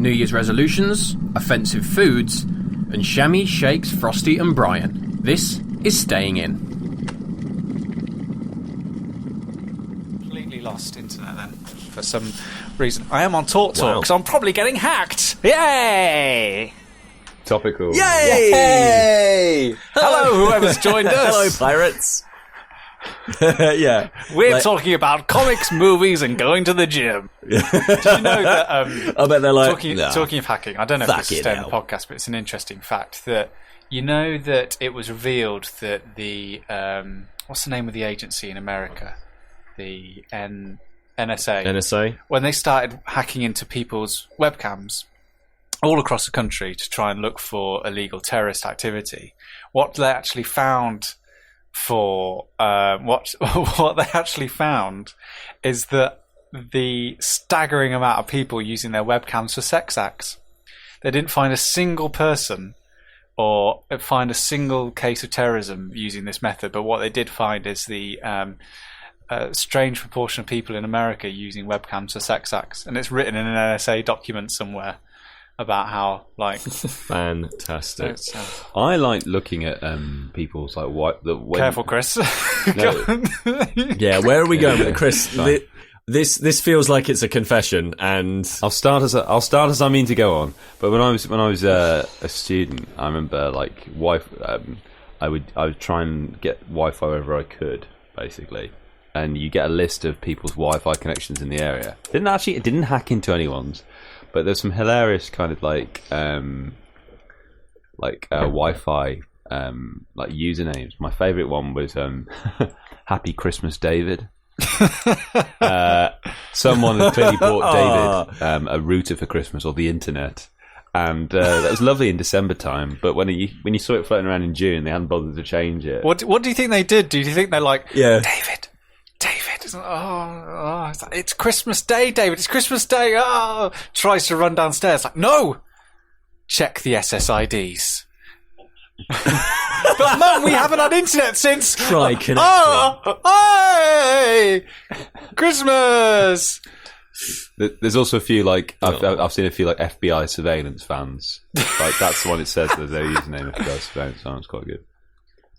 New Year's resolutions, offensive foods, and Shammy shakes Frosty and Brian. This is Staying In. Completely lost internet then, for some reason. I am on Talk, so I'm probably getting hacked. Yay! Topical. Yay! Hello, whoever's joined us. Hello, pirates. Yeah. We're talking about comics, movies, and going to the gym. Do you know that... I bet they're like... Talking of hacking, I don't know if this is staying in the podcast, but it's an interesting fact that you know that it was revealed that the... what's the name of the agency in America? The NSA. NSA? When they started hacking into people's webcams all across the country to try and look for illegal terrorist activity, what they actually found what they actually found is that the staggering amount of people using their webcams for sex acts. They didn't find a single person or find a single case of terrorism using this method, but what they did find is the strange proportion of people in America using webcams for sex acts, and it's written in an NSA document somewhere about how, like... Fantastic. I like looking at people's, like, Careful, Chris. No. Yeah, where are we going with it, Chris? This feels like it's a confession, and I'll start as I mean to go on. But when I was a student, I remember like I would try and get Wi-Fi wherever I could, basically. And you get a list of people's Wi-Fi connections in the area. It didn't hack into anyone's. But there's some hilarious kind of like Wi-Fi like usernames. My favourite one was Happy Christmas David. Someone had clearly bought David a router for Christmas or the internet, and that was lovely in December time. But when you saw it floating around in June, they hadn't bothered to change it. What do you think they did? Do you think they're like, yeah, David? It's Christmas Day, David. It's Christmas Day. Oh, tries to run downstairs. Like, no, check the SSIDs. But Mum, we haven't had internet since. Try connecting. Hey, Christmas. There's also a few like I've seen a few like FBI surveillance fans. Like that's the one it says that their username FBI surveillance. Sounds quite good.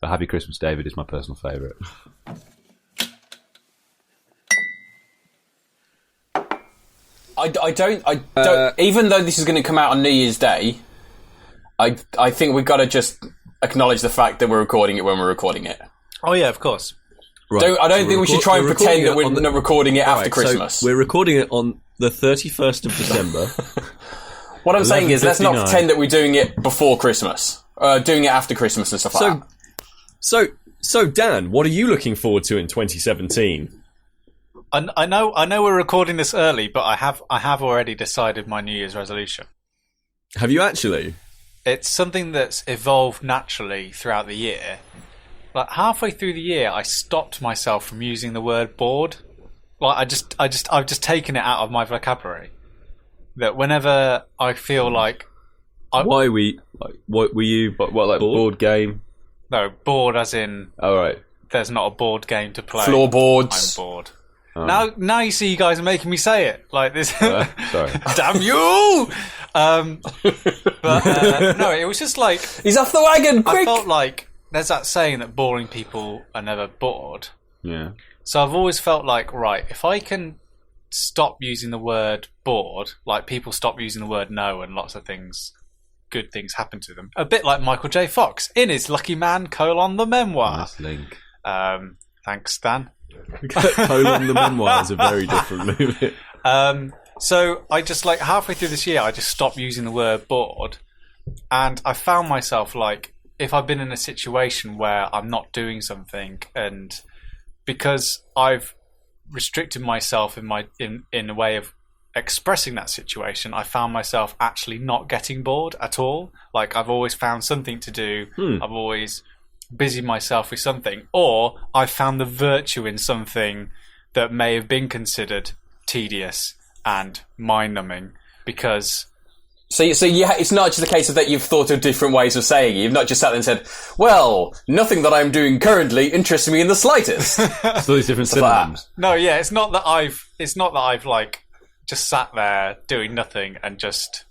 But Happy Christmas David is my personal favourite. I don't. Even though this is going to come out on New Year's Day, I think we've got to just acknowledge the fact that we're recording it when we're recording it. Oh yeah, of course. Right. I don't think we should try and pretend that we're not recording it after Christmas. So we're recording it on the 31st of December. What I'm saying is, let's not pretend that we're doing it before Christmas, doing it after Christmas and stuff like that. So Dan, what are you looking forward to in 2017? I know we're recording this early, but I have already decided my New Year's resolution. Have you actually? It's something that's evolved naturally throughout the year. Like halfway through the year, I stopped myself from using the word bored. Like I've just taken it out of my vocabulary. That whenever I feel like, what were you? What like board game? No, bored as in. Oh right. There's not a board game to play. Floorboards. I'm bored. Now you see, you guys are making me say it like this. Sorry. Damn you! But no, it was just like he's off the wagon. Quick! I felt like there's that saying that boring people are never bored. Yeah. So I've always felt like, right, if I can stop using the word bored, like people stop using the word no, and lots of things, good things happen to them. A bit like Michael J. Fox in his Lucky Man: the memoir. Nice link. Thanks, Stan. The memoir is a very different movie. So I just like halfway through this year, I just stopped using the word bored, and I found myself like, if I've been in a situation where I'm not doing something, and because I've restricted myself in a way of expressing that situation, I found myself actually not getting bored at all. Like I've always found something to do. I've always busied myself with something, or I found the virtue in something that may have been considered tedious and mind-numbing because... So yeah, it's not just a case of that you've thought of different ways of saying it. You've not just sat there and said, well, nothing that I'm doing currently interests me in the slightest. It's all these different synonyms. No, yeah, it's not that I've like just sat there doing nothing and just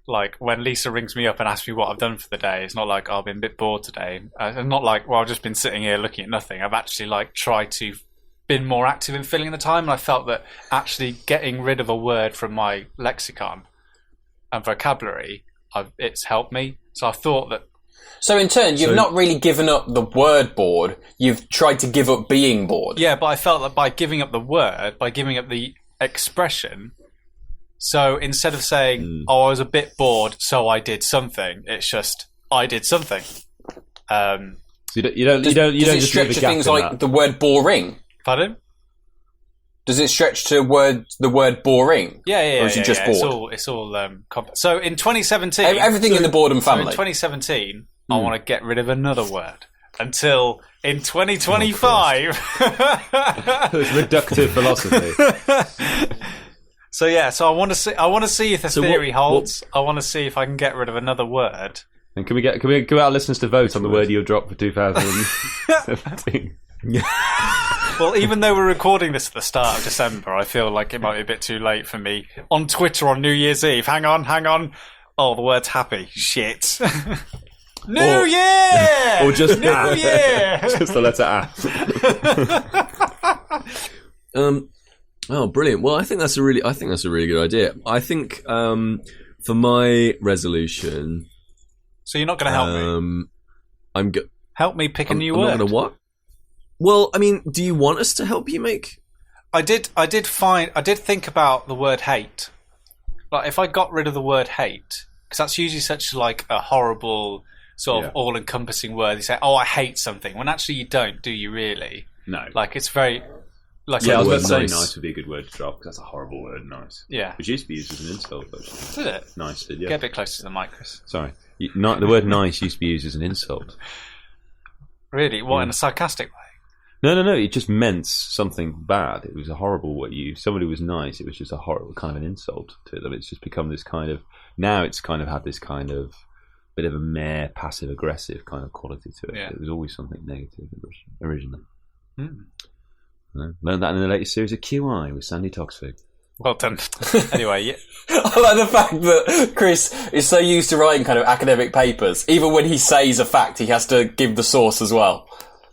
like when Lisa rings me up and asks me what I've done for the day, it's not like, oh, I've been a bit bored today. I'm not like, well, I've just been sitting here looking at nothing. I've actually like tried to been more active in filling the time, and I felt that actually getting rid of a word from my lexicon and vocabulary, it's helped me. So I thought that. So in turn, you've not really given up the word bored. You've tried to give up being bored. Yeah, but I felt that by giving up the word, by giving up the expression. So instead of saying, "Oh, I was a bit bored, so I did something," it's just I did something. So you don't does just it stretch to things like the word boring? Pardon? Does it stretch to the word boring? Yeah. Or is it just bored? It's all. So in 2017, everything in the boredom family. So in 2017, I want to get rid of another word until in 2025. It's reductive philosophy. So I want to see. I want to see if the theory holds. I want to see if I can get rid of another word. And can we get our listeners to vote on the word you'll drop for 2017? Well, even though we're recording this at the start of December, I feel like it might be a bit too late for me. On Twitter on New Year's Eve. Hang on. Oh, the word's happy. Shit. New Year! Or just New Year! Just the letter A. Oh, brilliant. Well, I think that's a really good idea. I think for my resolution. So you're not going to help me? Help me pick a new word. I'm not going to what? Well, I mean, do you want us to help you make? I did think about the word hate. Like, if I got rid of the word hate, because that's usually such like a horrible sort of all-encompassing word. You say, "Oh, I hate something," when actually you don't, do you really? No. Like, it's very. Like, I was about to say nice would be a good word to drop because that's a horrible word, nice. Yeah. Which used to be used as an insult. But did it? Nice did, yeah. Get a bit closer to the mic, Chris. Sorry. The word nice used to be used as an insult. Really? What, in a sarcastic way? No. It just meant something bad. It was a horrible word. Somebody was nice. It was just a horrible kind of an insult to them. It's just become this kind of. Now it's kind of had this kind of bit of a mere passive aggressive kind of quality to it. Yeah. It was always something negative originally. Learned that in the latest series of QI with Sandy Toksvig. Well done. Anyway, yeah. I like the fact that Chris is so used to writing kind of academic papers. Even when he says a fact, he has to give the source as well.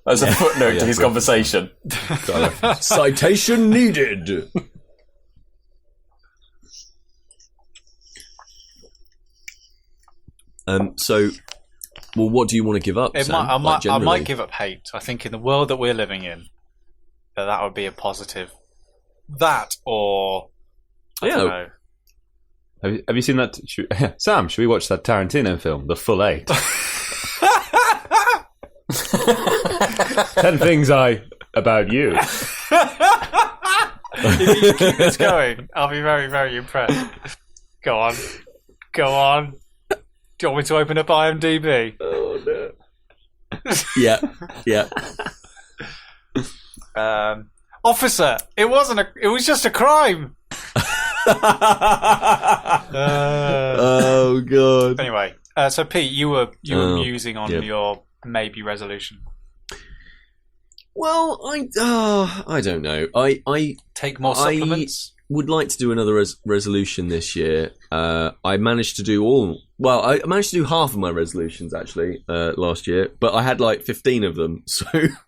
As a footnote to his conversation. Citation needed. Well, what do you want to give up, Sam? I might give up hate. I think in the world that we're living in, that would be a positive. That or... I don't know. Have you seen that? Sam, should we watch that Tarantino film, The Full 8? 10 things about you. If you keep this going, I'll be very, very impressed. Go on. Do you want me to open up IMDb? Oh, no. Yeah. Officer, it was just a crime. Oh, God. Anyway, so Pete, you were musing on your maybe resolution. Well, I don't know. I take more supplements. I would like to do another resolution this year. I managed to do I managed to do half of my resolutions actually last year, but I had like 15 of them, so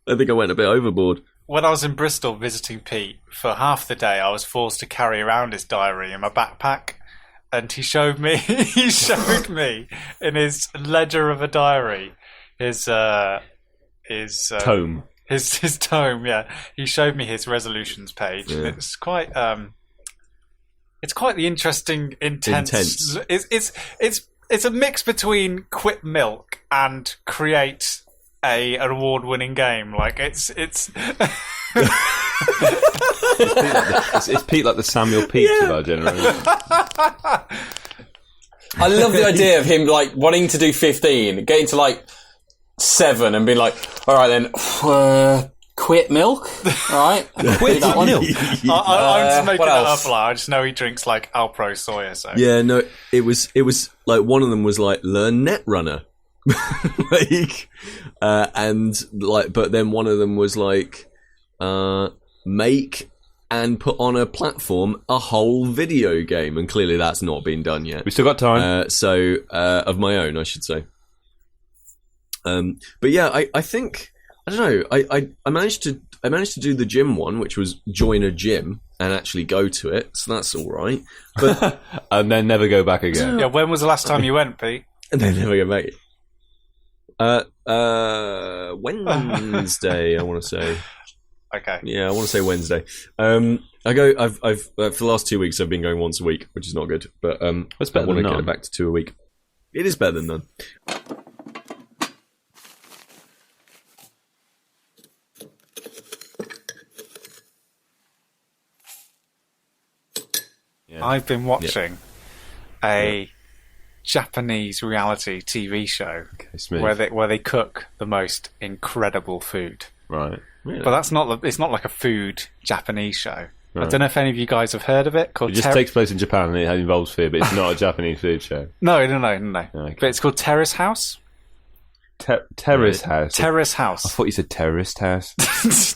I think I went a bit overboard. When I was in Bristol visiting Pete, for half the day I was forced to carry around his diary in my backpack, and he showed me in his ledger of a diary his tome. His tome, yeah. He showed me his resolutions page. Yeah. It's quite the interesting, intense. It's a mix between quit milk and create an award-winning game. Like it's It's Pete like the Samuel Pepys of our generation. I love the idea of him like wanting to do 15, getting to like 7 and being like, all right then, quit milk, all right? Quit that one. I'm just making that up. Like, I just know he drinks like Alpro soya. So yeah, no, it was like one of them was like learn Netrunner, like, and like, but then one of them was like make and put on a platform a whole video game, and clearly that's not been done yet. We still got time. Of my own, I should say. But yeah, I think, I don't know, I managed to do the gym one, which was join a gym and actually go to it, so that's all right. But and then never go back again. Yeah, when was the last time you went, Pete? and then never go back. Wednesday, I want to say. Okay. Yeah, I want to say Wednesday. I've for the last 2 weeks I've been going once a week, which is not good. But That's better I want than to get none. it back to 2 a week. It is better than none. Yeah. I've been watching a Japanese reality TV show Okay, smooth. where they cook the most incredible food. Right. Really? But it's not like a food Japanese show. I Right. don't know if any of you guys have heard of it. Called It just takes place in Japan and it involves food, but it's not a Japanese food show. No. Okay. But it's called Terrace House. Terrace House. Terrace I House. thought you said terrorist house.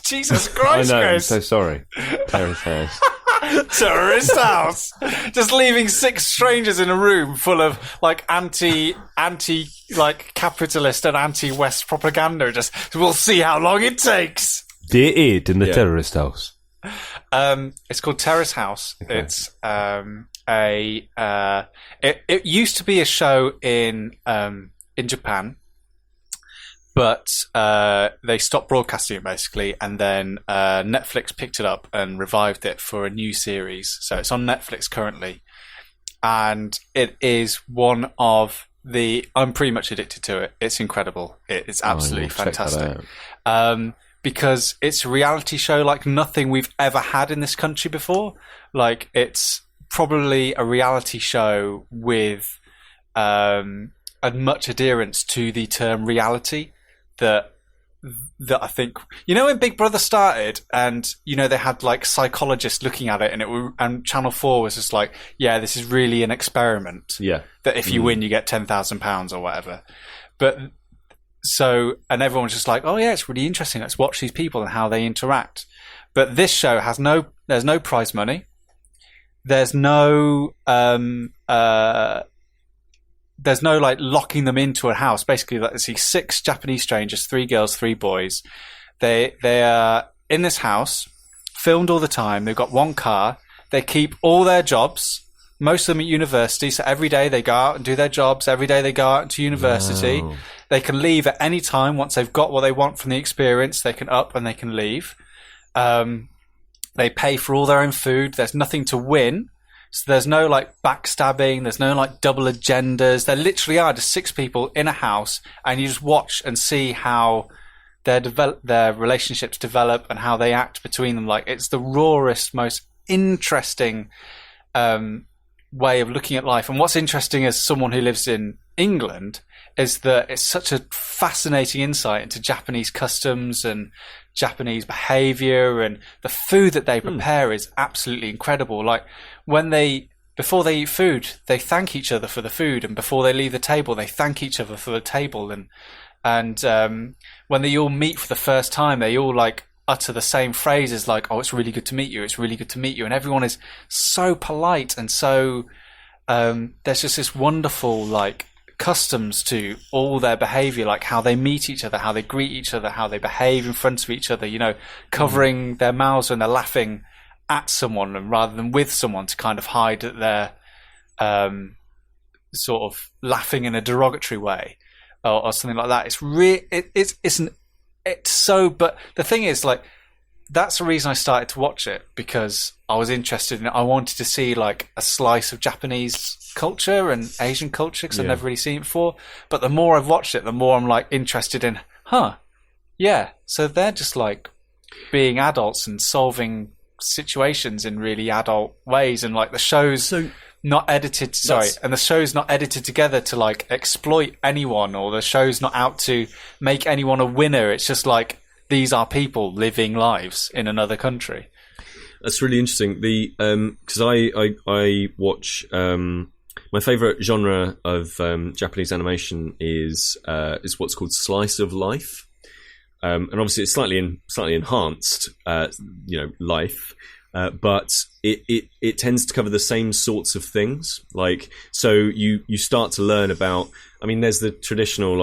Jesus I Christ, know, I'm Chris. so sorry. Terrace House. Terrorist house. Just leaving 6 strangers in a room full of like anti like capitalist and anti-West propaganda. Just we'll see how long it takes. Dear Id in the Yeah. terrorist house. It's called Terrace House. Okay. It's it used to be a show in Japan, but they stopped broadcasting it basically, and then Netflix picked it up and revived it for a new series. So it's on Netflix currently, and it is one of the. I'm pretty much addicted to it. It's incredible. It's absolutely Oh, check that fantastic. out. Because it's a reality show like nothing we've ever had in this country before. Like, it's probably a reality show with a much adherence to the term reality that I think, you know, when Big Brother started and, you know, they had like psychologists looking at it and Channel 4 was just like, yeah, this is really an experiment. Yeah. That if you win, you get £10,000 or whatever. But so, and everyone's just like, oh yeah, it's really interesting. Let's watch these people and how they interact. But this show there's no prize money. There's no like locking them into a house. Basically, like, see 6 Japanese strangers, 3 girls, 3 boys. They are in this house, filmed all the time. They've got 1 car. They keep all their jobs. Most of them at university, so every day they go out and do their jobs. Every day they go out to university. Wow. They can leave at any time once they've got what they want from the experience. They can up and they can leave. They pay for all their own food. There's nothing to win. So there's no like backstabbing. There's no like double agendas. There literally are just 6 people in a house, and you just watch and see how their relationships develop and how they act between them. Like, it's the rawest, most interesting way of looking at life. And what's interesting as someone who lives in England is that it's such a fascinating insight into Japanese customs and Japanese behavior, and the food that they prepare is absolutely incredible. Like, before they eat food, they thank each other for the food, and before they leave the table, they thank each other for the table. And when they all meet for the first time, they all like utter the same phrases like, oh, it's really good to meet you, it's really good to meet you. And everyone is so polite, and so there's just this wonderful like customs to all their behavior, like how they meet each other, how they greet each other, how they behave in front of each other, you know, covering their mouths when they're laughing at someone and rather than with someone, to kind of hide that they're sort of laughing in a derogatory way or something like that. It's so, but the thing is, like, that's the reason I started to watch it, because I was interested in it. I wanted to see like a slice of Japanese culture and Asian culture, because I've never really seen it before. But the more I've watched it, the more I'm like interested in, so they're just like being adults and solving situations in really adult ways, and like the show's not edited and the show's not edited together to like exploit anyone, or the show's not out to make anyone a winner. It's just like, these are people living lives in another country. That's really interesting. The because I watch my favorite genre of Japanese animation is what's called slice of life, and obviously it's slightly enhanced, life. but it tends to cover the same sorts of things. Like, so you start to learn about. I mean, there's the traditional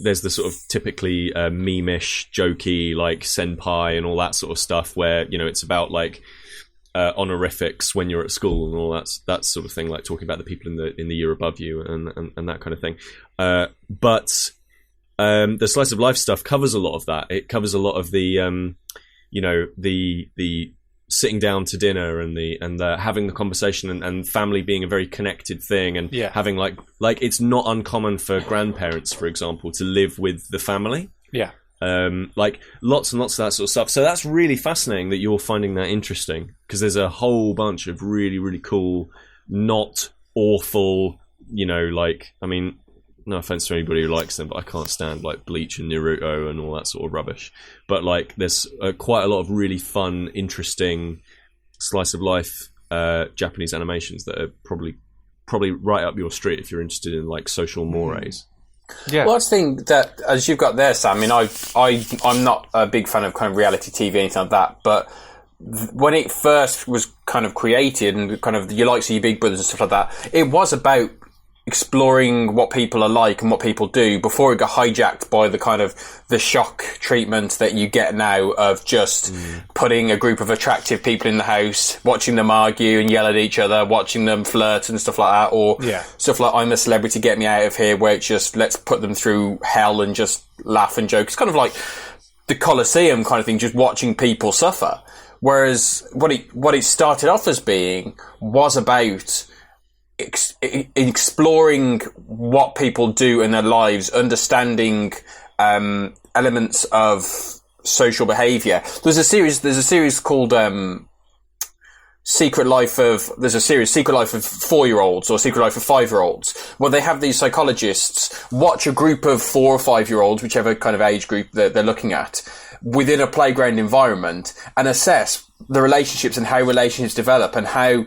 there's the sort of typically meme-ish, jokey, like senpai and all that sort of stuff, where it's about like honorifics when you're at school and all that sort of thing, like talking about the people in the year above you and that kind of thing. But the slice of life stuff covers a lot of that. It covers a lot of the the sitting down to dinner and the having the conversation and family being a very connected thing, and having like it's not uncommon for grandparents, for example, to live with the family. Like lots and lots of that sort of stuff. So that's really fascinating that you're finding that interesting, because there's a whole bunch of really, really cool, not awful, I mean, no offense to anybody who likes them, but I can't stand like Bleach and Naruto and all that sort of rubbish. But like there's quite a lot of really fun, interesting slice of life Japanese animations that are probably right up your street if you're interested in like social mores. Yeah. Well, I think that, as you've got there, Sam, I mean, I'm not a big fan of kind of reality TV, anything like that, but when it first was kind of created and kind of your likes of your Big Brothers and stuff like that, it was about exploring what people are like and what people do before it got hijacked by the kind of the shock treatment that you get now of just putting a group of attractive people in the house, watching them argue and yell at each other, watching them flirt and stuff like that, or stuff like I'm a Celebrity, Get Me Out of Here, where it's just let's put them through hell and just laugh and joke. It's kind of like the Colosseum kind of thing, just watching people suffer. Whereas what it started off as being was about exploring what people do in their lives, understanding elements of social behaviour. There's a series called Secret Life of 4-year-olds or Secret Life of 5-year-olds, where they have these psychologists watch a group of 4 or 5-year-olds, whichever kind of age group that they're looking at, within a playground environment, and assess the relationships and how relationships develop and how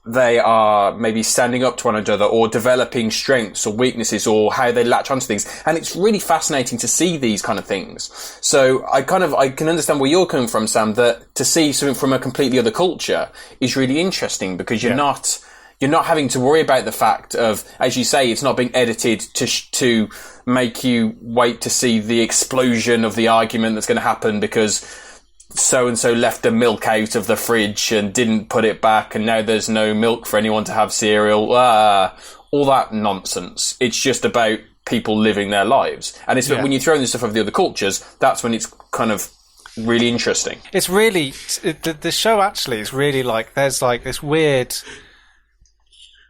they are maybe standing up to one another or developing strengths or weaknesses or how they latch onto things. And it's really fascinating to see these kind of things. So I can understand where you're coming from, Sam, that to see something from a completely other culture is really interesting, because you're not having to worry about the fact of, as you say, it's not being edited to make you wait to see the explosion of the argument that's going to happen because so-and-so left the milk out of the fridge and didn't put it back and now there's no milk for anyone to have cereal. All that nonsense. It's just about people living their lives. And it's when you throw in the stuff of the other cultures, that's when it's kind of really interesting. It's really... The show actually is really like... There's like this weird...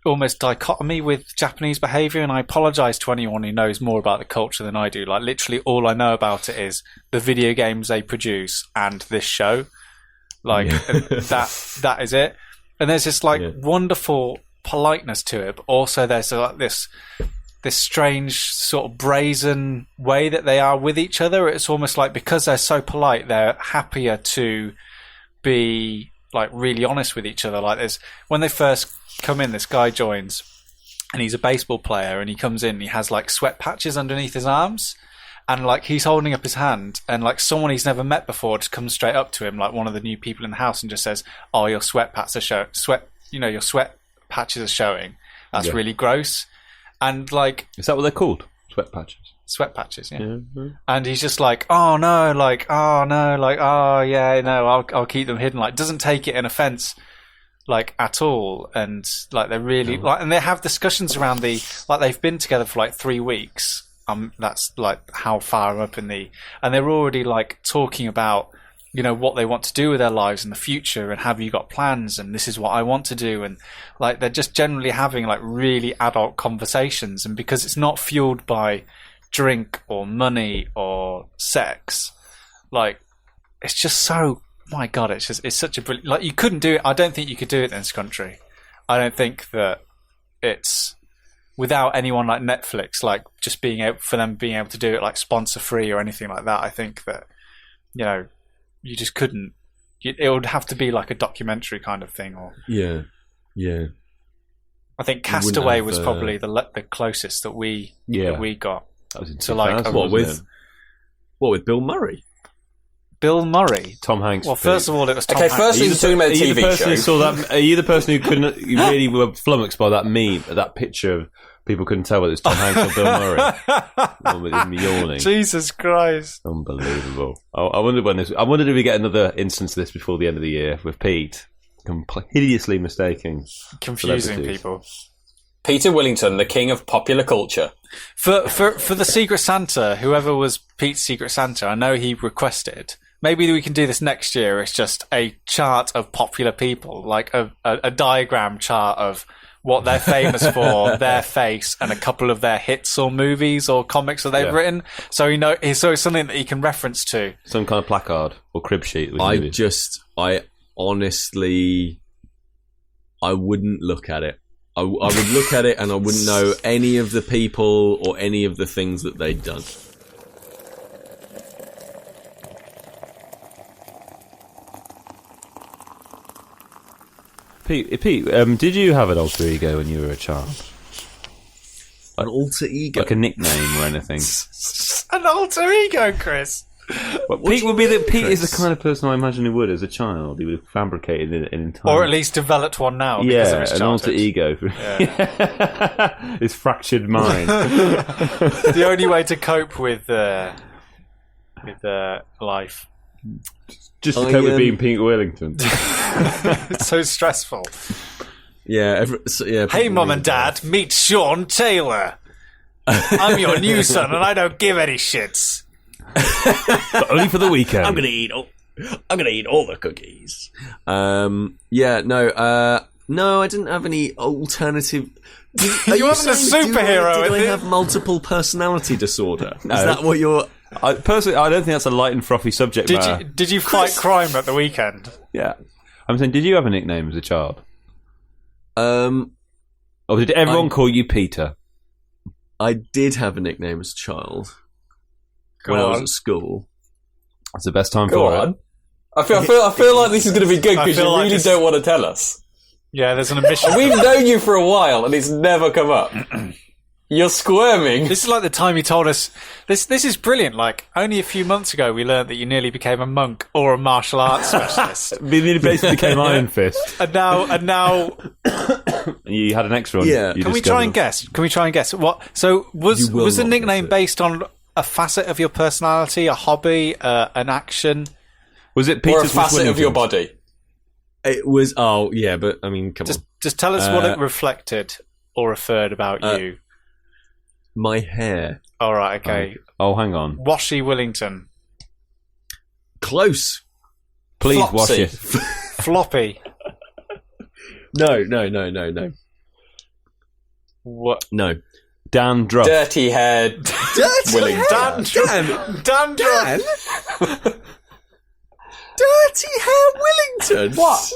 almost dichotomy with Japanese behaviour, and I apologise to anyone who knows more about the culture than I do. Like, literally all I know about it is the video games they produce and this show. Like, that is it. And there's this like wonderful politeness to it, but also there's like this strange sort of brazen way that they are with each other. It's almost like because they're so polite, they're happier to be like really honest with each other. Like there's when they first come in, this guy joins and he's a baseball player, and he comes in and he has like sweat patches underneath his arms, and like he's holding up his hand, and like someone he's never met before just comes straight up to him, like one of the new people in the house, and just says, "Oh, your sweat patches are your sweat patches are showing. That's really gross." And like, is that what they're called? Sweat patches. Sweat patches, yeah. And he's just like, "Oh no, like, oh no, like, oh yeah, no, I'll keep them hidden." Like, doesn't take it in offence, like at all. And like they're really like, and they have discussions around they've been together for like 3 weeks. That's like how far I'm up in and they're already like talking about, you know, what they want to do with their lives in the future, and have you got plans, and this is what I want to do, and like they're just generally having like really adult conversations. And because it's not fueled by drink or money or sex, like it's just so, my God, it's such a brilliant, like you couldn't do it. I don't think you could do it in this country. I don't think that it's without anyone like Netflix, like just being able to do it like sponsor free or anything like that. I think that, you know, you just couldn't. It would have to be like a documentary kind of thing, or I think Castaway was probably the closest that we got. That was in to like what with Bill Murray. Bill Murray. Tom Hanks. Well, first of all, it was Tom Hanks. Firstly, you're talking about a TV show. Who saw that? Are you the person who couldn't? You really were flummoxed by that meme, that picture of people couldn't tell whether it was Tom Hanks or Bill Murray. One with him yawning. Jesus Christ! Unbelievable. I wondered when this. I wondered if we get another instance of this before the end of the year with Pete hideously mistaking Confusing people. Peter Willington, the king of popular culture. For the Secret Santa, whoever was Pete's Secret Santa, I know he requested. Maybe we can do this next year. It's just a chart of popular people, like a diagram chart of what they're famous for, their face, and a couple of their hits or movies or comics that they've written. So so it's something that he can reference to. Some kind of placard or crib sheet. I honestly, I wouldn't look at it. I would look at it and I wouldn't know any of the people or any of the things that they'd done. Pete, did you have an alter ego when you were a child? An alter ego? Like a nickname or anything? An alter ego, Chris. Well, Pete would be Pete is the kind of person I imagine he would as a child. He would have fabricated an entire... Or at least developed one now because of his an alter ego. Yeah. His fractured mind. The only way to cope with life. Just to cope with being Pete Willington. It's so stressful. Yeah. Hey, Mum and Dad, meet Sean Taylor. I'm your new son and I don't give any shits. But only for the weekend. I'm gonna eat all the cookies. No, I didn't have any alternative. You wasn't a superhero. Did I have multiple personality disorder? No. Is that what you're? Personally, I don't think that's a light and frothy subject matter. Did you fight crime at the weekend? Yeah, I'm saying, did you have a nickname as a child? Or did everyone call you Peter? I did have a nickname as a child. When I was at school. That's the best time Go for on. it. I feel like this is going to be good because you really don't want to tell us. Yeah, there's an omission. We've known you for a while and it's never come up. You're squirming. This is like the time you told us. This is brilliant. Like, only a few months ago we learned that you nearly became a monk or a martial arts specialist. You basically became Iron Fist. And now You had an extra one. Yeah. Can we try and guess? What? So was the nickname based on a facet of your personality, a hobby, an action? Was it Or a Peter's facet of your body? It was. Oh yeah, but I mean, come on. Just tell us what it reflected or referred about you. My hair. All right, okay. Oh, hang on. Washy Willington. Close. Please Flopsy. wash it. Floppy. No. What? No. Dandruff. Dirty haired Willington. Dandruff. Dirty hair Willington. What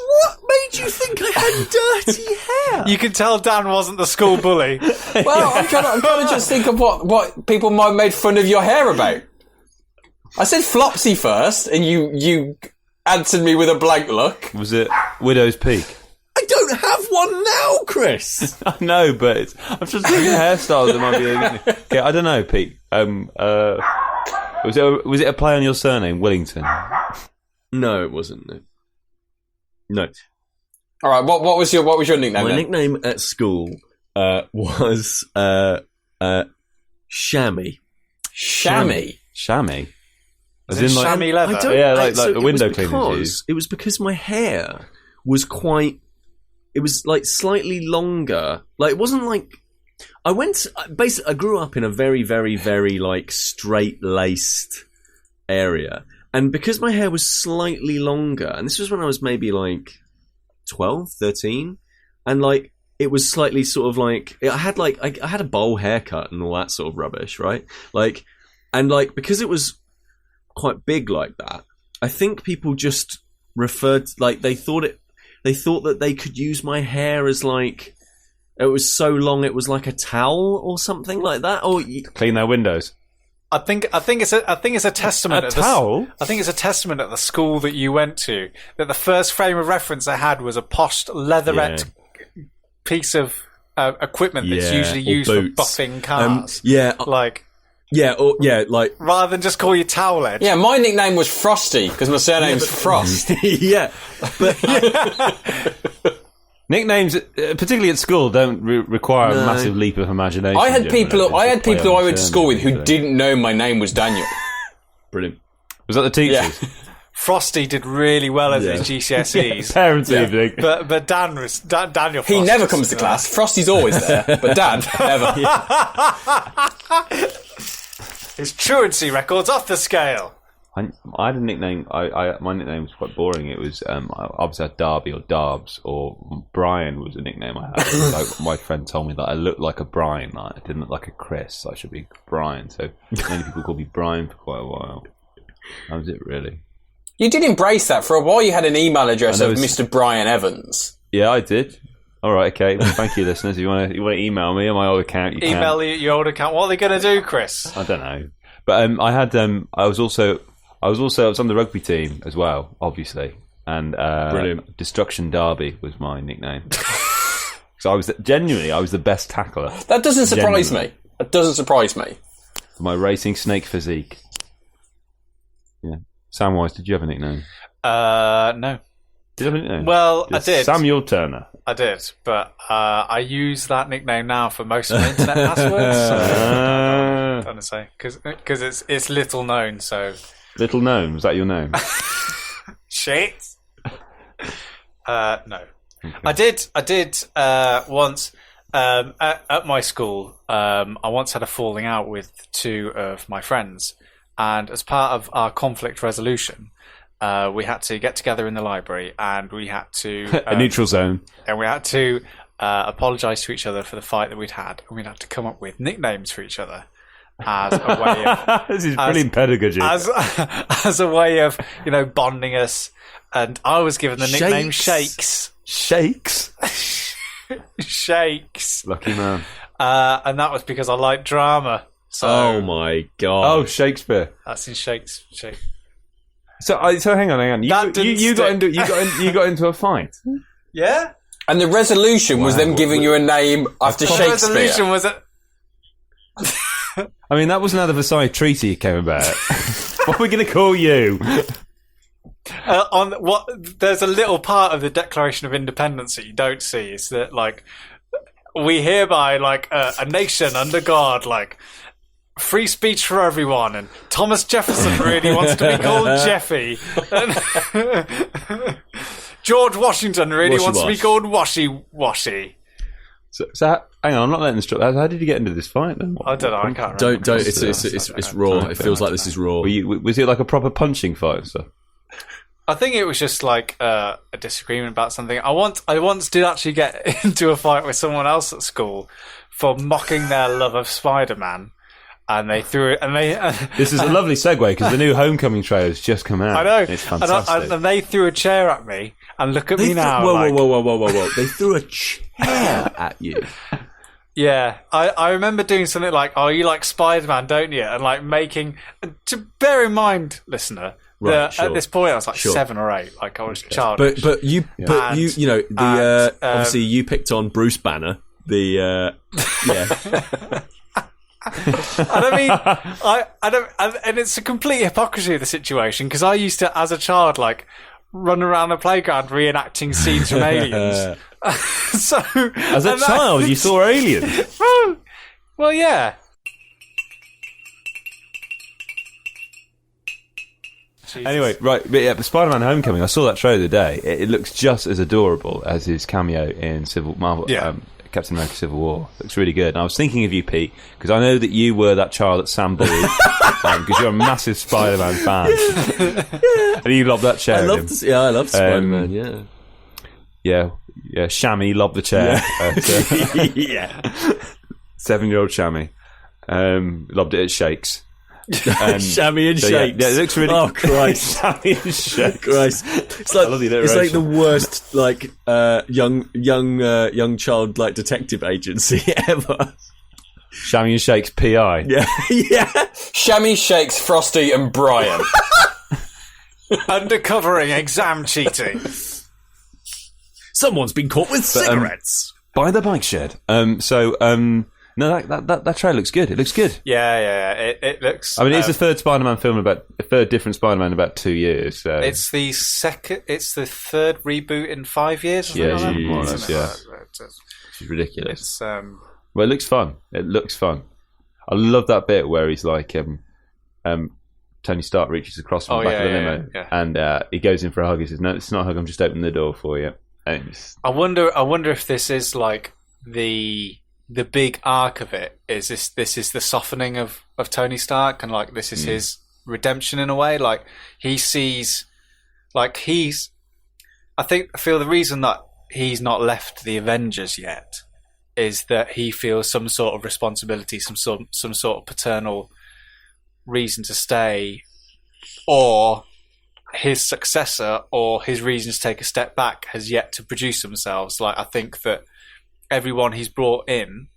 made you think I had dirty hair? You can tell Dan wasn't the school bully. Well, I'm trying to just think of what people might have made fun of your hair about. I said Flopsy first, and you answered me with a blank look. Was it Widow's Peak? I don't have one now, Chris. I know, but I'm just thinking hairstyles that might be. Okay, I don't know, Pete. Was it a play on your surname, Willington? No, it wasn't. No. All right, what was your nickname? My then? nickname at school was Shammy. Shammy. Chamois. As in like chamois leather. Yeah, like the window cleaners. It was because my hair was quite. It was like slightly longer. Like it wasn't like. I grew up in a very, very, very like straight-laced area. And because my hair was slightly longer, and this was when I was maybe like 12, 13, and like it was slightly sort of like I had a bowl haircut and all that sort of rubbish, right? Like, and like because it was quite big like that, I think people just referred like they thought that they could use my hair as like it was so long it was like a towel or something like that, or clean their windows. I think it's a testament. A towel? I think it's a testament at the school that you went to that the first frame of reference I had was a posh leatherette piece of equipment that's usually used for buffing cars. Yeah, or like rather than just call you Towelhead. Yeah, my nickname was Frosty because my surname's Frost. yeah, but Nicknames, particularly at school, don't require a massive leap of imagination. I had people who I went to school with who didn't. didn't know my name was Daniel. brilliant. Was that the teachers? Yeah. Frosty did really well at his GCSEs. Parents' evening. But Daniel Frost. He never comes to class. Frosty's always there, but Dan never. His truancy record's off the scale. I had a nickname. My nickname was quite boring. It was I obviously had Darby or Darbs, or Brian was a nickname I had. Like, my friend told me that I looked like a Brian. Like, I didn't look like a Chris. So I should be Brian. So many people called me Brian for quite a while. That was it, really. You did embrace that. For a while you had an email address of Mr. Brian Evans. Yeah, I did. All right, okay. Well, thank you, listeners. If you want to email me on my old account, you can. Email your old account. What are they going to do, Chris? I don't know. But I had I was on the rugby team as well, obviously. And Brilliant. Destruction Derby was my nickname. So I was the best tackler. That doesn't surprise me. That doesn't surprise me. For my racing snake physique. Yeah. Samwise, did you have a nickname? No. Did you have a nickname? Well, I did. Samuel Turner. I did, but I use that nickname now for most of my internet passwords. So I'm trying to say because it's little known. So Little known, was that your name? shit. No, okay. I did once at my school. I once had a falling out with two of my friends, and as part of our conflict resolution, we had to get together in the library, and we had to a neutral zone, and we had to apologise to each other for the fight that we'd had, and we'd have to come up with nicknames for each other as a way of this is brilliant pedagogy. As a way of bonding us. And I was given the nickname Shakes. Shakes. Shakes. Lucky man. And that was because I like drama. So Oh my god! Oh, Shakespeare. that's in Shakes. So hang on. You got into a fight. Yeah. And the resolution was them giving you a name after The Shakespeare. resolution was that. I mean, that wasn't how the Versailles Treaty came about. What are we going to call you? There's a little part of the Declaration of Independence that you don't see. Is that we hereby a nation under God, free speech for everyone, and Thomas Jefferson really wants to be called Jeffy. And George Washington really wants to be called Washy. So hang on, I'm not letting this drop. How did you get into this fight then? I don't know. I can't remember. Don't. It's raw. It feels like this is raw. Was it like a proper punching fight or stuff? I think it was just a disagreement about something. I once did actually get into a fight with someone else at school for mocking their love of Spider-Man, and they threw it. And they this is a lovely segue because the new Homecoming trailer has just come out. I know, It's fantastic. and they threw a chair at me, and look at me now. Whoa! They threw a chair at you. Yeah, I remember doing something like, "Oh, you like Spider-Man, don't you?" And making. To bear in mind, listener. Right, sure. At this point, I was 7 or 8. I was childish. But obviously you picked on Bruce Banner. And I don't, and it's a complete hypocrisy of the situation because I used to, as a child, run around the playground reenacting scenes from Aliens. So, as a child, you saw Aliens. Well, yeah. Jesus. Anyway, right, but yeah, Spider-Man Homecoming, I saw that trailer today. It looks just as adorable as his cameo in Captain America Civil War. Looks really good. And I was thinking of you, Pete, because I know that you were that child at Sam bullied, because you're a massive Spider-Man fan. And you love that chair. I love Spider-Man, Yeah, Shammy loved the chair. Yeah. 7-year-old Shammy. Loved it at Shakes. Shammy and Shakes. Yeah, it looks really. Oh Christ! Shammy and Shakes. Christ! It's like the worst young child detective agency ever. Shammy and Shakes PI. Yeah. Shammy, Shakes, Frosty, and Brian. Undercovering exam cheating. Someone's been caught with cigarettes. By the bike shed. No, that trailer looks good. It looks good. Yeah. It looks. I mean, it's the third Spider-Man film third different Spider-Man in about 2 years. So It's the third reboot in 5 years. Or Yeah, something more or like less, that. yeah. It's ridiculous. It's well, it looks fun. It looks fun. I love that bit where he's like, Tony Stark reaches across from the back of the limo, and he goes in for a hug. He says, "No, it's not a hug. I'm just opening the door for you." And I wonder if this is like the big arc of it. Is this is the softening of Tony Stark, and like this is his redemption in a way. Like he sees, like I feel the reason that he's not left the Avengers yet is that he feels some sort of responsibility, some sort of paternal reason to stay, or his successor or his reason to take a step back has yet to produce themselves. Like, I think that everyone he's brought in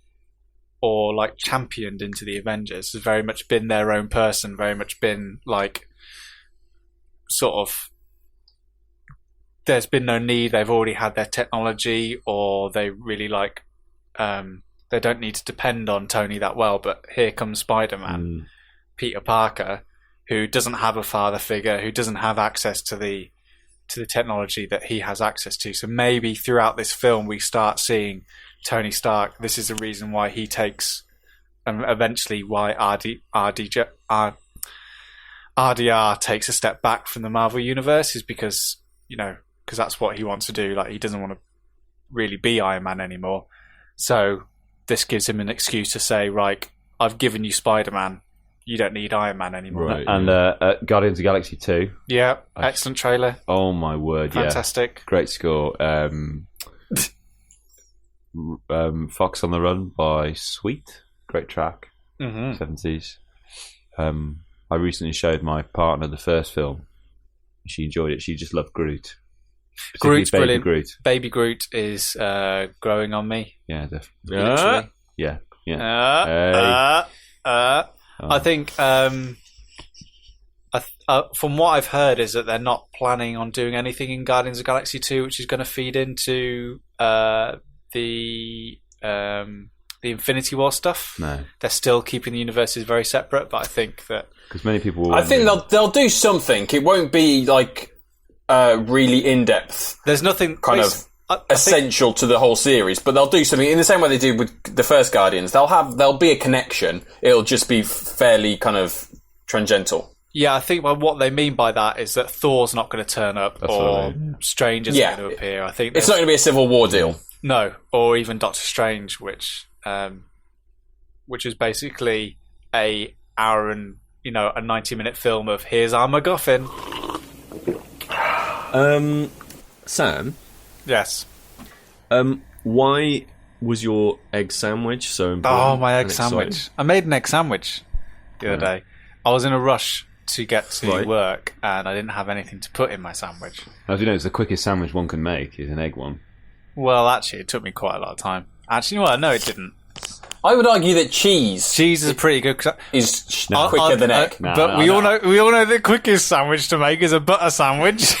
or like championed into the Avengers has very much been their own person, very much been like sort of, there's been no need, they've already had their technology, or they really like they don't need to depend on Tony that well. But here comes Spider-Man, Peter Parker, who doesn't have a father figure, who doesn't have access to the technology that he has access to. So maybe throughout this film we start seeing Tony Stark. This is the reason why he takes, and eventually why RDR takes a step back from the Marvel Universe, is because that's what he wants to do. Like, he doesn't want to really be Iron Man anymore. So this gives him an excuse to say, right, I've given you Spider-Man. You don't need Iron Man anymore. Right. And Guardians of the Galaxy 2. Yeah, excellent trailer. Oh my word, Fantastic. Yeah. Great score. Fox on the Run by Sweet. Great track. 70s. I recently showed my partner the first film. She enjoyed it. She just loved Groot. Groot's Baby brilliant. Groot. Baby Groot is growing on me. Yeah, definitely. Literally. Yeah. I think from what I've heard is that they're not planning on doing anything in Guardians of the Galaxy 2, which is going to feed into the Infinity War stuff. No, they're still keeping the universes very separate, but I think that because many people will I think they'll do something. It won't be like really in depth. There's nothing kind of essential to the whole series, but they'll do something in the same way they did with the first Guardians. There'll be a connection. It'll just be fairly kind of tangential. Yeah, I think what they mean by that is that Thor's not going to turn up, or Strange isn't going to appear. I think it's not going to be a Civil War deal. No, or even Doctor Strange, which is basically a hour and a 90-minute film of here's our MacGuffin. Sam. Yes. Why was your egg sandwich so important? Oh, my egg sandwich. I made an egg sandwich the other day. I was in a rush to get to work, and I didn't have anything to put in my sandwich. As you know, it's the quickest sandwich one can make is an egg one. Well, actually, it took me quite a lot of time. Actually, no, it didn't. I would argue that cheese is pretty good. Is quicker than egg. But we all know the quickest sandwich to make is a butter sandwich.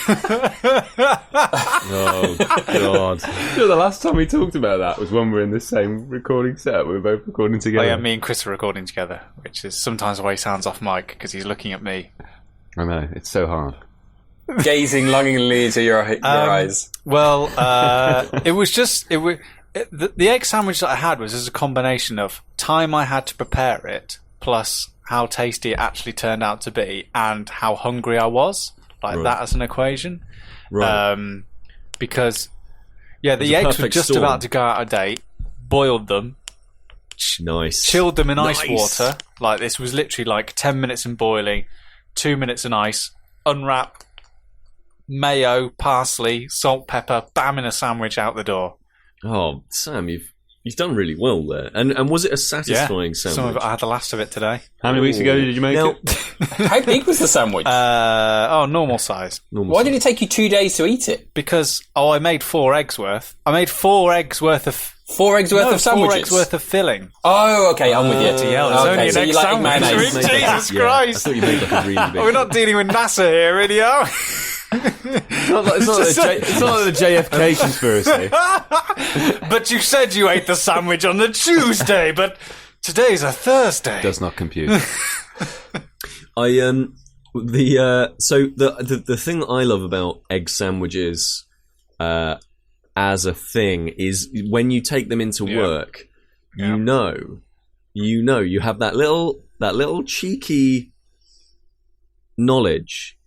Oh God! The last time we talked about that was when we were in the same recording set. We were both recording together. Oh yeah, me and Chris are recording together, which is sometimes the way he sounds off mic because he's looking at me. I know, it's so hard. Gazing longingly into your eyes. Well, the egg sandwich that I had was as a combination of time I had to prepare it, plus how tasty it actually turned out to be, and how hungry I was. That as an equation. Right. Because, the eggs were just about to go out of date, boiled them, chilled them in ice water. Like, this was literally like 10 minutes in boiling, 2 minutes in ice, unwrap, mayo, parsley, salt, pepper, bam, in a sandwich out the door. Oh, Sam, you've done really well there. And was it a satisfying sandwich? Some of it, I had the last of it today. How many weeks ago did you make it? How big was the sandwich? Normal size. Why did it take you 2 days to eat it? Because I made 4 eggs worth. I made 4 eggs worth of 4 eggs worth of sandwiches. 4 eggs worth of filling. Oh, okay, I'm with you. It's only an egg sandwich. Jesus Christ! I thought you made like a really big. We're not dealing with NASA here, idiot. It's not like the JFK conspiracy. But you said you ate the sandwich on the Tuesday, but today's a Thursday. Does not compute. The thing that I love about egg sandwiches as a thing is when you take them into work, you know you have that little cheeky knowledge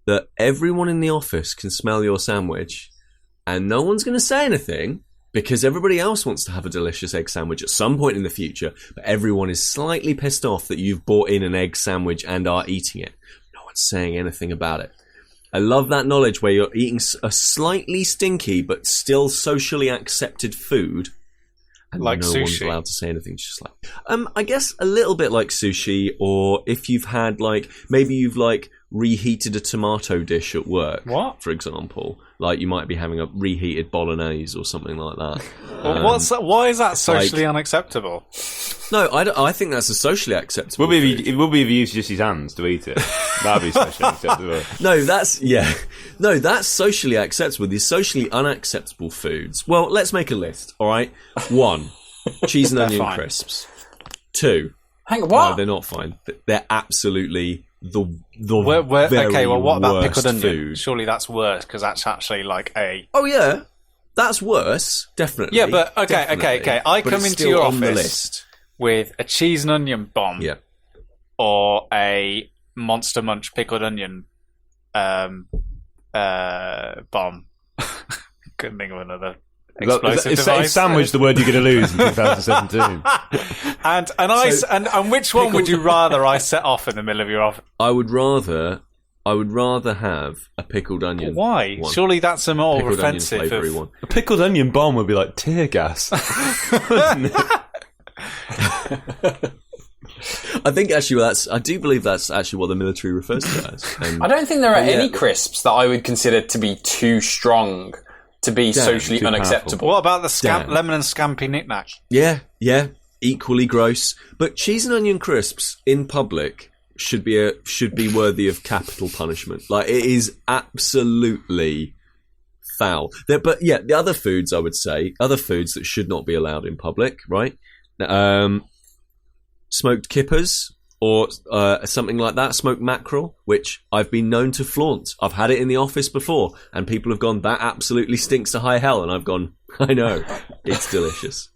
that everyone in the office can smell your sandwich and no one's going to say anything because everybody else wants to have a delicious egg sandwich at some point in the future, but everyone is slightly pissed off that you've bought in an egg sandwich and are eating it. No one's saying anything about it. I love that knowledge where you're eating a slightly stinky but still socially accepted food, and like no sushi. One's allowed to say anything. It's just like, I guess a little bit like sushi, or if you've had maybe you've reheated a tomato dish at work. What? For example, like you might be having a reheated bolognese or something like that. Well, what's that? Why is that socially unacceptable? No, I think that's a socially acceptable. It would be if you used just his hands to eat it. That'd be socially acceptable. No, that's socially acceptable. The socially unacceptable foods. Well, let's make a list. All right. 1, cheese and onion crisps. 2, hang on, what? No, they're not fine. They're absolutely the okay, well, what about worst pickled onion? food. Surely that's worse because that's actually like a. Oh yeah, that's worse. Definitely. Yeah, but okay. I But come it's into still your on the office list. with a cheese and onion bomb, Yeah. or a Monster Munch pickled onion bomb. Couldn't think of another explosive Is device. sandwich the word you're going to lose in 2017? And which one would you rather I set off in the middle of your office? I would rather have a pickled onion. Why? one. Surely that's a more Pickled onion offensive. flavoury one. A pickled onion bomb would be like tear gas. I think actually I do believe that's actually what the military refers to it as. I don't think there are yeah. any crisps that I would consider to be too strong to be socially too unacceptable. What about the Damn. lemon and scampi knick-knack? Yeah, equally gross. But cheese and onion crisps in public should be worthy of capital punishment. Like, it is absolutely foul. But yeah, the other foods, I would say, other foods that should not be allowed in public, right? Smoked kippers or something like that, smoked mackerel, which I've been known to flaunt. I've had it in the office before, and people have gone, that absolutely stinks to high hell, and I've gone, I know, it's delicious.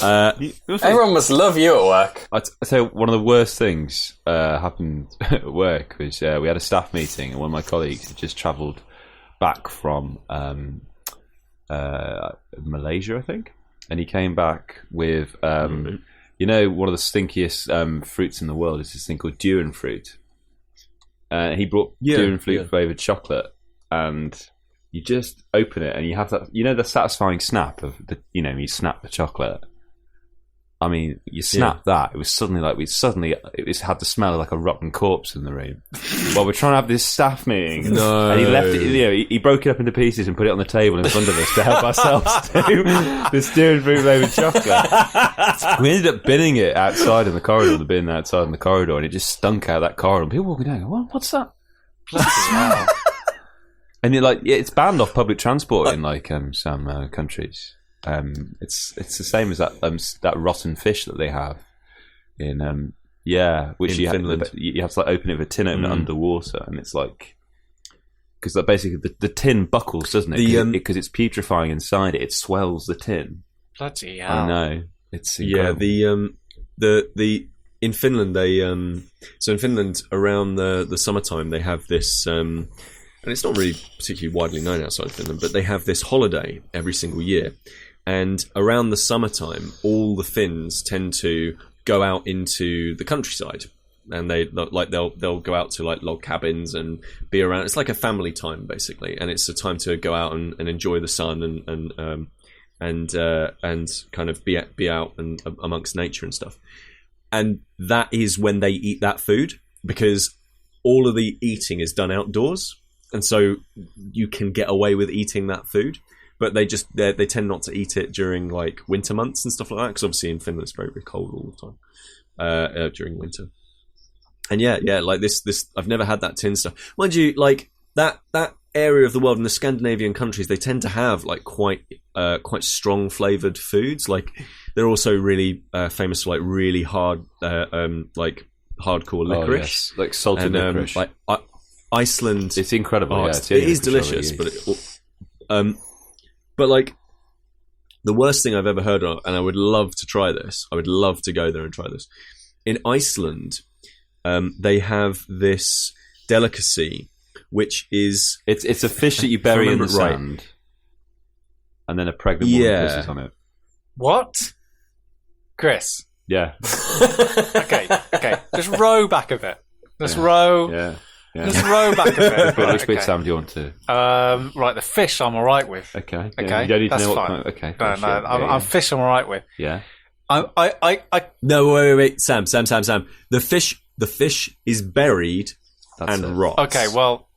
Everyone must love you at work. I'd say one of the worst things happened at work was we had a staff meeting, and one of my colleagues had just travelled back from Malaysia, I think, and he came back with you know, one of the stinkiest fruits in the world is this thing called durian fruit. He brought durian fruit flavoured chocolate, and you just open it and you have that, you know, the satisfying snap of the, you know, you snap the chocolate. I mean, you snap that. It was suddenly like it had the smell of like a rotten corpse in the room. Well, we're trying to have this staff meeting, No. and he left it. You know, he broke it up into pieces and put it on the table in front of us to help ourselves to this durian fruit flavoured chocolate. We ended up binning it outside in the corridor, the bin outside in the corridor, and it just stunk out that corridor. And people walking down, go, what's that? Bloody hell. And you're like, yeah, it's banned off public transport in like some countries. It's the same as that rotten fish that they have in which in Finland. You have to like open it with a tin opener underwater, and it's like, because like basically the tin buckles, doesn't it? Because it's putrefying inside it. It swells the tin. Bloody hell. I know, it's incredible. The in Finland so in Finland around the summertime they have this and it's not really particularly widely known outside of Finland, but they have this holiday every single year. And around the summertime, all the Finns tend to go out into the countryside, and they'll go out to like log cabins and be around. It's like a family time basically, and it's a time to go out and enjoy the sun and kind of be out and amongst nature and stuff. And that is when they eat that food, because all of the eating is done outdoors, and so you can get away with eating that food. But they tend not to eat it during like winter months and stuff like that, because obviously in Finland it's very, very cold all the time during winter. And yeah, like this I've never had that tin stuff. Mind you, like that area of the world, in the Scandinavian countries, they tend to have like quite strong flavored foods. Like they're also really famous for like really hard like hardcore licorice, like salted licorice. Like Iceland, it's incredible. It is delicious, but like the worst thing I've ever heard of, and I would love to try this. I would love to go there and try this. In Iceland, they have this delicacy, which is it's a fish that you bury in the sand, and then a pregnant woman pisses on it. What, Chris? Yeah. Okay. Just row back a bit. Just row. Yeah. Just row back a bit. Which bit, Sam, do you want to? Right, the fish I'm all right with. Okay. Okay. You don't need to that's know fine. Okay. No, I'm fish I'm all right with. Yeah. No, wait, Sam. The fish is buried and rots. Okay, well,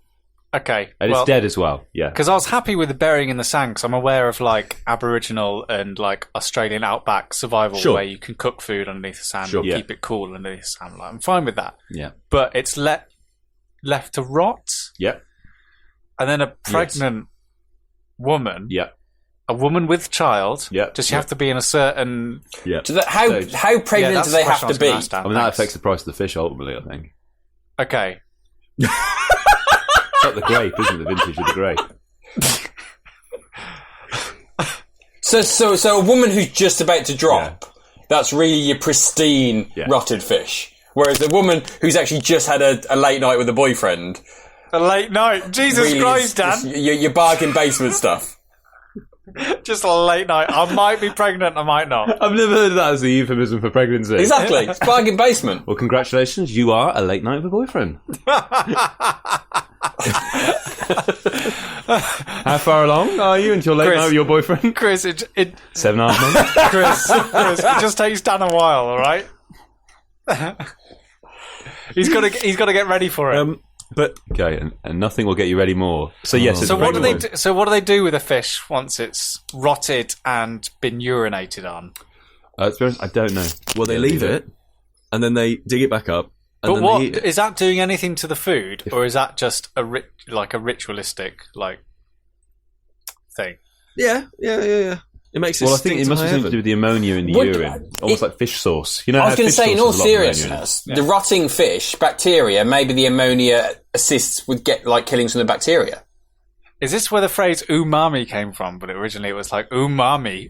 and it's dead as well. Yeah. Because I was happy with the burying in the sand, because I'm aware of like Aboriginal and like Australian outback survival where you can cook food underneath the sand or keep it cool underneath the sand. Like, I'm fine with that. Yeah. But it's left to rot. Yeah. And then a pregnant woman. Yeah. A woman with child. Yeah. Does she have to be in a certain? Yeah. So how pregnant do they have to be? I mean, that affects the price of the fish ultimately, I think. Okay. It's like the grape, isn't it? The vintage of the grape. So a woman who's just about to drop, that's really your pristine rotted fish. Whereas a woman who's actually just had a late night with a boyfriend. A late night? Jesus really Christ, Dan. Your bargain basement stuff. Just a late night. I might be pregnant, I might not. I've never heard of that as a euphemism for pregnancy. Exactly. It's bargain basement. Well, congratulations. You are a late night with a boyfriend. How far along are you into your late night with your boyfriend? Chris, it 7.5 months. Chris, it just takes Dan a while, all right? He's got to get ready for it. But okay, and nothing will get you ready more. So yes, it's so what do they do? So what do they do with a fish once it's rotted and been urinated on? To be honest, I don't know. Well, they leave it, and then they dig it back up. And but then what they eat it. is that doing anything to the food, or is that just a ritualistic thing? Yeah. It makes it. Well, I think it must be something to do with the ammonia in the urine, almost like fish sauce. You know, I was going to say, in all seriousness, seriousness, the rotting fish, bacteria, maybe the ammonia assists with killing some of the bacteria. Is this where the phrase umami came from? But originally it was like umami.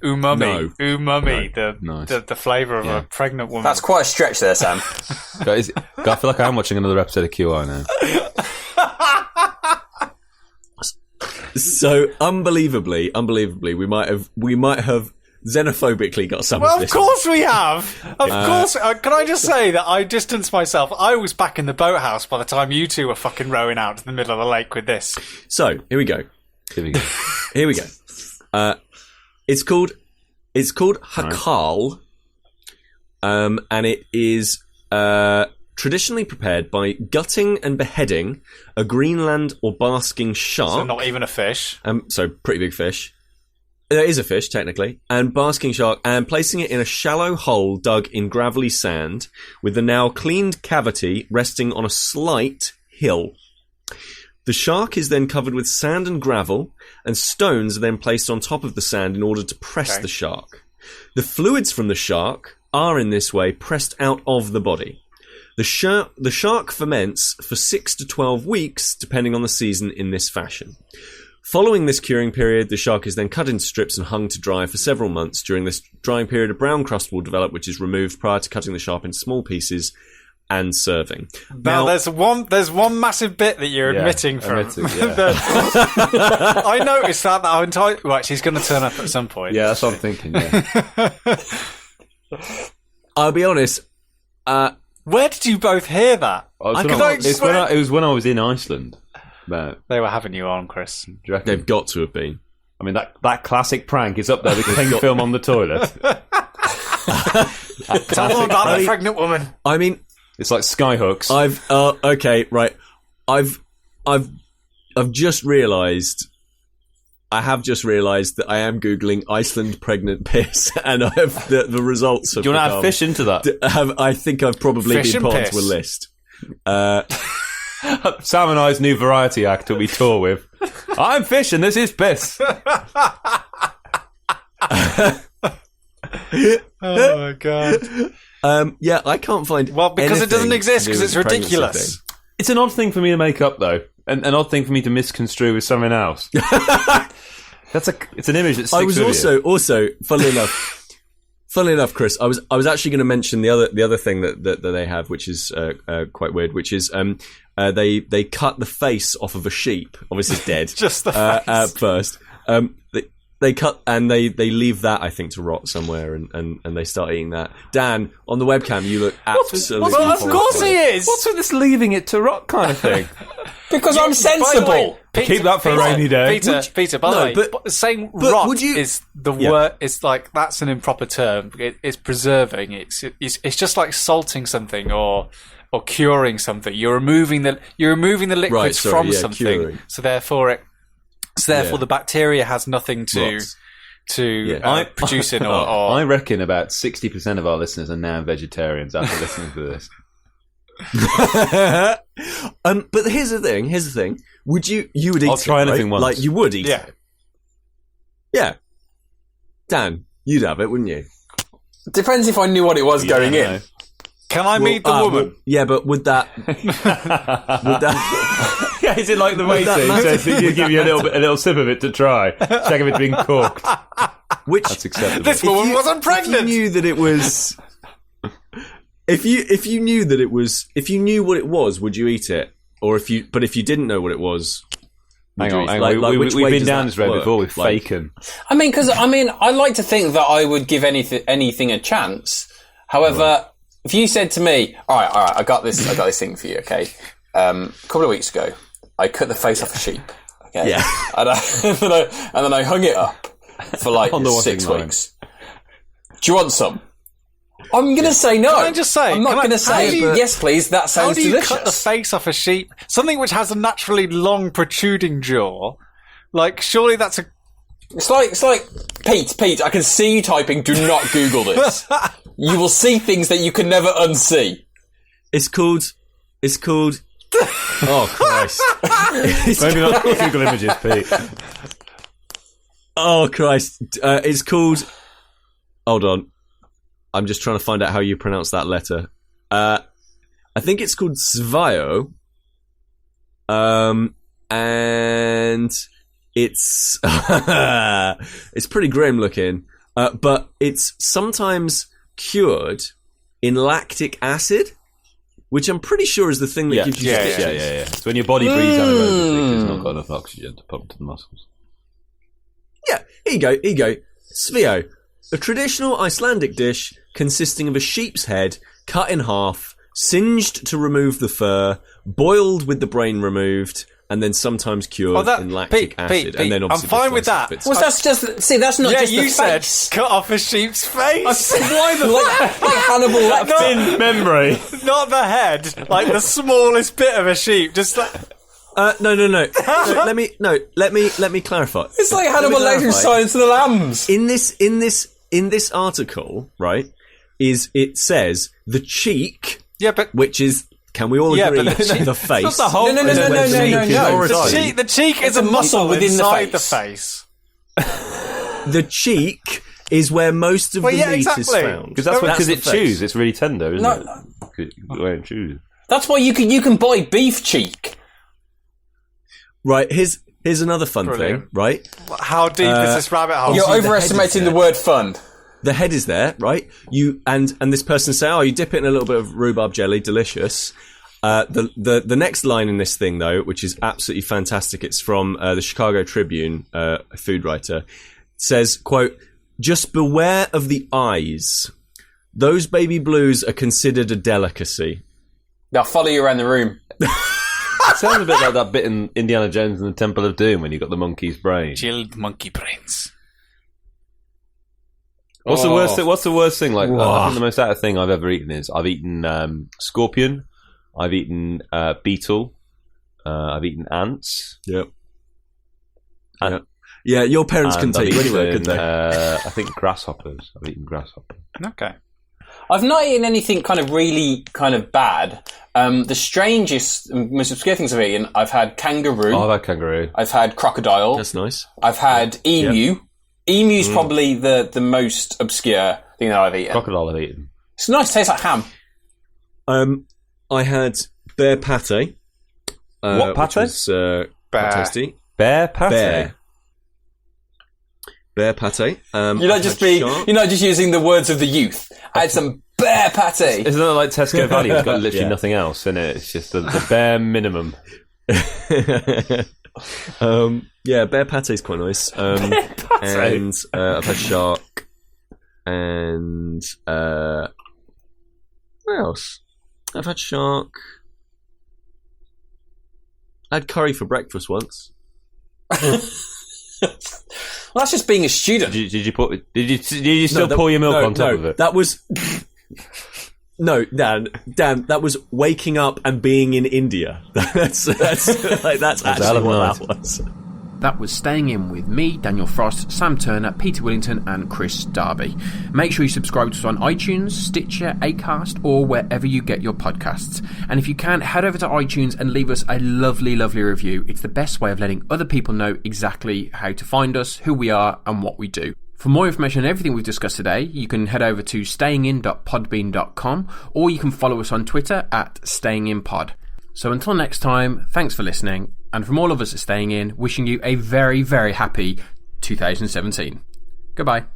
No. The flavour of a pregnant woman. That's quite a stretch there, Sam. I feel like I'm watching another episode of QI now. So unbelievably, we might have xenophobically got some Well, of this. of course we have. Of course. Can I just say that I distanced myself? I was back in the boathouse by the time you two were fucking rowing out to the middle of the lake with this. So here we go. It's called hakal, and it is traditionally prepared by gutting and beheading a Greenland or basking shark. So not even a fish. So pretty big fish. There is a fish, technically. And basking shark, and placing it in a shallow hole dug in gravelly sand, with the now cleaned cavity resting on a slight hill. The shark is then covered with sand and gravel, and stones are then placed on top of the sand in order to press the shark. The fluids from the shark are in this way pressed out of the body. The shark ferments for 6 to 12 weeks, depending on the season, in this fashion. Following this curing period, the shark is then cut into strips and hung to dry for several months. During this drying period, a brown crust will develop, which is removed prior to cutting the shark in small pieces and serving. Now, there's one massive bit that you're omitting from. I noticed that our entire... Right, she's going to turn up at some point. Yeah, that's what I'm thinking, yeah. I'll be honest... Where did you both hear that? It was when I was in Iceland. But they were having you on, Chris. They've got to have been. I mean, that classic prank is up there, the cling film on the toilet. Tell them about the pregnant woman. I mean... It's like skyhooks. Okay, right. I've just realised... I have just realised that I am Googling Iceland pregnant piss, and I have the results. Do you want to add fish into that? I think I've probably been put onto a list. Sam and I's new variety act that we tour with. I'm fish and this is piss. Oh my god. Yeah, I can't find. Well, because it doesn't anything exist, to do because it's with the pregnancy ridiculous. thing. It's an odd thing for me to make up, though, and an odd thing for me to misconstrue with something else. It's an image that sticks I was with you. also, funnily enough, Chris, I was actually going to mention the other thing that they have, which is quite weird, which is they cut the face off of a sheep, obviously dead, Just the face. at first. They cut and they leave that, I think, to rot somewhere, and they start eating that. Dan, on the webcam, you look absolutely. Well, of course he horrified. is. What's with this leaving it to rot kind of thing? Because I'm sensible. Keep that for a rainy day. Peter, by the way, saying rot would you- is the word. It's like, that's an improper term. It's preserving. It's just like salting something or curing something. You're removing the liquids from something. Curing. So therefore the bacteria has nothing to produce it. I reckon about 60% of our listeners are now vegetarians after listening to this. But here's the thing. Would you would eat I'll try it, anything right? once. Like you would eat Yeah. it. Yeah. Dan, you'd have it, wouldn't you? Depends if I knew what it was going in. Can I meet the woman? Yeah, but would that Yeah, is it like the waiter who says that you give you a little sip of it to try, check if it's been cooked? which That's acceptable. This woman wasn't pregnant. If you knew that it was if you knew what it was, would you eat it? Or if you didn't know what it was, would you eat it? Hang on. which We've way been does down that this road work? before with Like, faking. I like to think that I would give anything a chance. However, if you said to me, all right, I got this thing for you, okay? A couple of weeks ago, I cut the face off a sheep, okay? Yeah. And then I hung it up for like On the washing 6 line. weeks. Do you want some? I'm going to say no. Can I just say? I'm not going to say, how do you- yes, please, that How sounds do you delicious. cut the face off a sheep? Something which has a naturally long protruding jaw. Like, surely that's a... It's like, Pete, I can see you typing, do not Google this. You will see things that you can never unsee. It's called oh Christ. Maybe not Google Images, Pete. Oh Christ. It's called, hold on. I'm just trying to find out how you pronounce that letter. I think it's called Svio. And it's it's pretty grim looking. But it's sometimes cured in lactic acid, which I'm pretty sure is the thing that gives you stitches. Yeah. So when your body breathes anaerobically, 'cause it's not got enough oxygen to pump to the muscles. Yeah, here you go. Svio, a traditional Icelandic dish consisting of a sheep's head cut in half, singed to remove the fur, boiled with the brain removed, and then sometimes cured in lactic acid. And then obviously I'm fine with that. Well, that's not Yeah, just you the said face. cut off a sheep's face. Why like Hannibal Lecter? In memory. Not the head, like the smallest bit of a sheep. Just like... No. Let me clarify. It's like Hannibal Let me Lecter's clarify. Silence of the Lambs. In this article, right, it says the cheek, Yeah, but... which is, can we all Yeah, agree, but the- the face? Not the whole- No. is where the cheek is already- The cheek is a It's muscle within the inside the face. face. The cheek is where most of the yeah, meat exactly. is found. Because that's That's because the it face. chews. It's really tender, isn't No. it? 'Cause it won't chew. That's why you can buy beef cheek. Right, here's another fun Brilliant. thing, right? How deep is this rabbit hole? You're the head is overestimating the there. word fun. The head is there, right? You and this person say, "Oh, you dip it in a little bit of rhubarb jelly, delicious." The next line in this thing, though, which is absolutely fantastic, it's from the Chicago Tribune, a food writer. It says, "Quote: Just beware of the eyes. Those baby blues are considered a delicacy." They'll follow you around the room. It sounds a bit like that bit in Indiana Jones and the Temple of Doom when you got the monkey's brain. Chilled monkey brains. What's the worst thing? What's the worst thing? Like, I Whoa. think the most out of thing I've ever eaten is I've eaten scorpion, I've eaten beetle, I've eaten ants. Yep. And, Yeah, your parents and couldn't take you I've anywhere, eaten, could they? I think grasshoppers. I've eaten grasshopper. Okay. I've not eaten anything kind of really kind of bad. The strangest, most obscure things I've eaten, I've had kangaroo. Oh, I've had kangaroo. I've had crocodile. That's nice. I've had emu. Emu's probably the most obscure thing that I've eaten. Crocodile I've eaten. It's nice, tastes like ham. I had bear pate. What pate? Which was quite tasty. Bear pate? Bear pate. You're not just using the words of the youth. I had some bear pate. Isn't that like Tesco Valley? It's got literally nothing else in it. It's just the bare minimum. Bear pate is quite nice. And I've had shark. And what else? I've had shark. I had curry for breakfast once. Well, that's just being a student. Did you still pour your milk on top of it? That was no, Dan. That was waking up and being in India. That's actually what that was. That was Staying In with me, Daniel Frost, Sam Turner, Peter Willington and Kris Darby. Make sure you subscribe to us on iTunes, Stitcher, Acast or wherever you get your podcasts. And if you can, head over to iTunes and leave us a lovely, lovely review. It's the best way of letting other people know exactly how to find us, who we are and what we do. For more information on everything we've discussed today, you can head over to stayingin.podbean.com or you can follow us on Twitter at stayinginpod. So until next time, thanks for listening. And from all of us at Staying In, wishing you a very, very happy 2017. Goodbye.